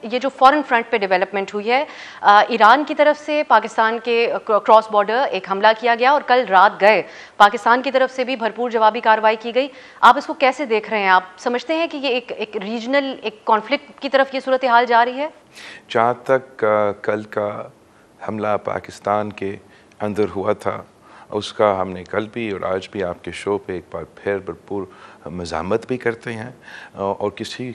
یہ جو فورن فرنٹ پہ ڈیولپمنٹ ہوئی ہے، ایران کی طرف سے پاکستان کے کراس بارڈر ایک حملہ کیا گیا اور کل رات گئے پاکستان کی طرف سے بھی بھرپور جوابی کارروائی کی گئی. آپ اس کو کیسے دیکھ رہے ہیں؟ آپ سمجھتے ہیں کہ یہ ایک ریجنل ایک کانفلکٹ کی طرف یہ صورتحال جا رہی ہے؟ جہاں تک کل کا حملہ پاکستان کے اندر ہوا تھا، اس کا ہم نے کل بھی اور آج بھی آپ کے شو پہ ایک بار پھر بھرپور مزاحمت بھی کرتے ہیں، اور کسی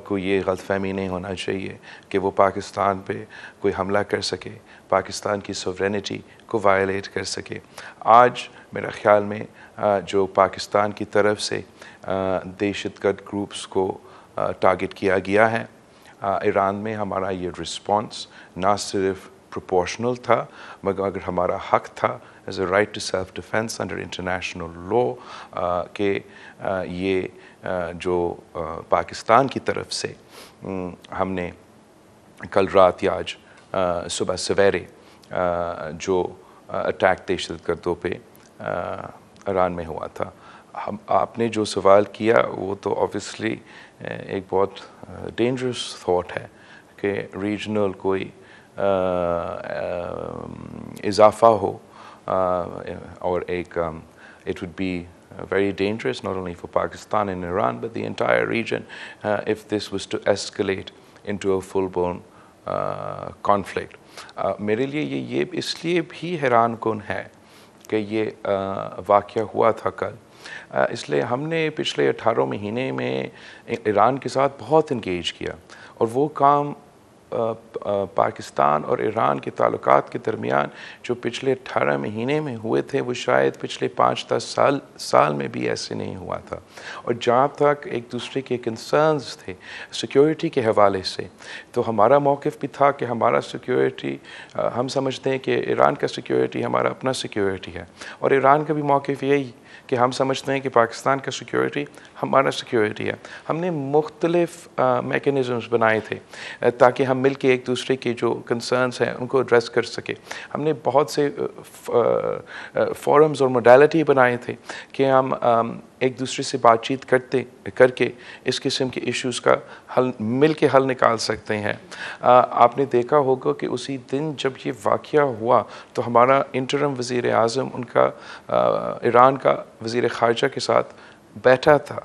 کو یہ غلط فہمی نہیں ہونا چاہیے کہ وہ پاکستان پہ کوئی حملہ کر سکے، پاکستان کی سوورینٹی کو وائلیٹ کر سکے. آج میرا خیال میں جو پاکستان کی طرف سے دہشت گرد گروپس کو ٹارگٹ کیا گیا ہے، ایران میں ہمارا یہ رسپانس نہ صرف پروپورشنل تھا، مگر اگر ہمارا حق تھا as a right to self defence under international law کہ یہ جو پاکستان کی طرف سے ہم نے کل رات یا آج صبح سویرے جو اٹیک دہشت گردوں پہ ایران میں ہوا تھا، آپ نے جو سوال کیا وہ تو آبویسلی ایک بہت ڈینجرس تھاٹ ہے کہ ریجنل کوئی اضافہ ہو، اور ایک it would be very dangerous not only for Pakistan and Iran but the entire region if this was to escalate into a full-blown conflict. میرے لیے یہ اس لیے بھی حیران کن ہے کہ یہ واقعہ ہوا تھا کل، اس لیے ہم نے پچھلے 18 مہینے میں ایران کے ساتھ بہت انگیج کیا، اور وہ کام پاکستان اور ایران کے تعلقات کے درمیان جو پچھلے 18 مہینے میں ہوئے تھے وہ شاید پچھلے 5-10 سال میں بھی ایسے نہیں ہوا تھا. اور جہاں تک ایک دوسرے کے کنسرنز تھے سیکیورٹی کے حوالے سے، تو ہمارا موقف بھی تھا کہ ہمارا سیکیورٹی، ہم سمجھتے ہیں کہ ایران کا سیکیورٹی ہمارا اپنا سیکیورٹی ہے، اور ایران کا بھی موقف یہی کہ ہم سمجھتے ہیں کہ پاکستان کا سیکیورٹی ہمارا سیکیورٹی ہے. ہم نے مختلف میکینزمز بنائے تھے تاکہ ہم مل کے ایک دوسرے کے جو کنسرنز ہیں ان کو ایڈریس کر سکے. ہم نے بہت سے فورمز اور موڈیلٹی بنائے تھے کہ ہم ایک دوسرے سے بات چیت کر کے اس قسم کے ایشوز کا مل کے حل نکال سکتے ہیں. آپ نے دیکھا ہوگا کہ اسی دن جب یہ واقعہ ہوا تو ہمارا انٹرم وزیر اعظم ان کا ایران کا وزیر خارجہ کے ساتھ بیٹھا تھا،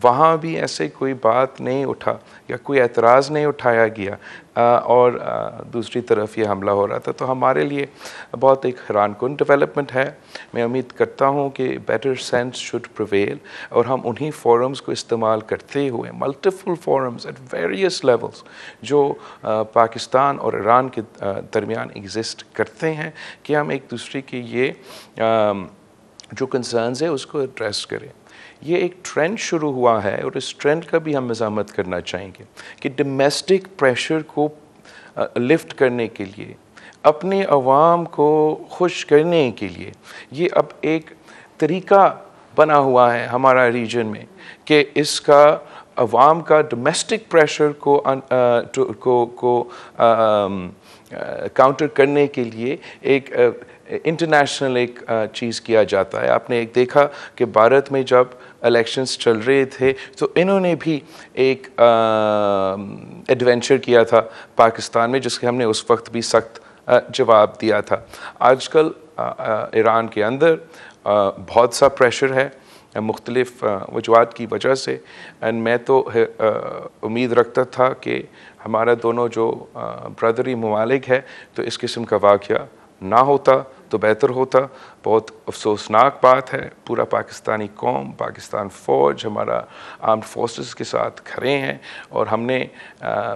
وہاں بھی ایسے کوئی بات نہیں اٹھا یا کوئی اعتراض نہیں اٹھایا گیا، اور دوسری طرف یہ حملہ ہو رہا تھا. تو ہمارے لیے بہت ایک حیران کن ڈیولپمنٹ ہے. میں امید کرتا ہوں کہ بیٹر سینس شوڈ پریویل، اور ہم انہی فورمز کو استعمال کرتے ہوئے multiple forums at various levels جو پاکستان اور ایران کے درمیان ایگزسٹ کرتے ہیں کہ ہم ایک دوسرے کے یہ جو کنسرنز ہے اس کو ایڈریس کریں. یہ ایک ٹرینڈ شروع ہوا ہے، اور اس ٹرینڈ کا بھی ہم مزاحمت کرنا چاہیں گے کہ ڈومیسٹک پریشر کو لفٹ کرنے کے لیے، اپنے عوام کو خوش کرنے کے لیے، یہ اب ایک طریقہ بنا ہوا ہے ہمارا ریجن میں کہ اس کا عوام کا ڈومیسٹک پریشر کو کاؤنٹر کرنے کے لیے ایک انٹرنیشنل ایک چیز کیا جاتا ہے. آپ نے ایک دیکھا کہ بھارت میں جب الیکشنز چل رہے تھے تو انہوں نے بھی ایک ایڈونچر کیا تھا پاکستان میں، جس کے ہم نے اس وقت بھی سخت جواب دیا تھا. آج کل ایران کے اندر بہت سا پریشر ہے مختلف وجوہات کی وجہ سے، اینڈ میں تو امید رکھتا تھا کہ ہمارا دونوں جو برادری ممالک ہے تو اس قسم کا واقعہ نہ ہوتا تو بہتر ہوتا. بہت افسوسناک بات ہے، پورا پاکستانی قوم، پاکستان فوج، ہمارا آرمڈ فورسز کے ساتھ کھڑے ہیں، اور ہم نے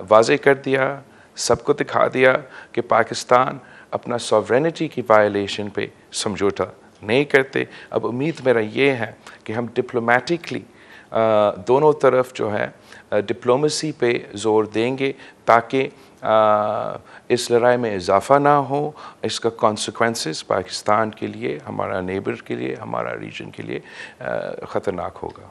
واضح کر دیا، سب کو دکھا دیا کہ پاکستان اپنا سوورینٹی کی وائلیشن پہ سمجھوتا نہیں کرتے. اب امید میرا یہ ہے کہ ہم ڈپلومیٹکلی دونوں طرف جو ہے ڈپلومیسی پہ زور دیں گے تاکہ اس لڑائی میں اضافہ نہ ہو. اس کا کانسیکوینسز پاکستان کے لیے، ہمارا نیبر کے لیے، ہمارا ریجن کے لیے خطرناک ہوگا.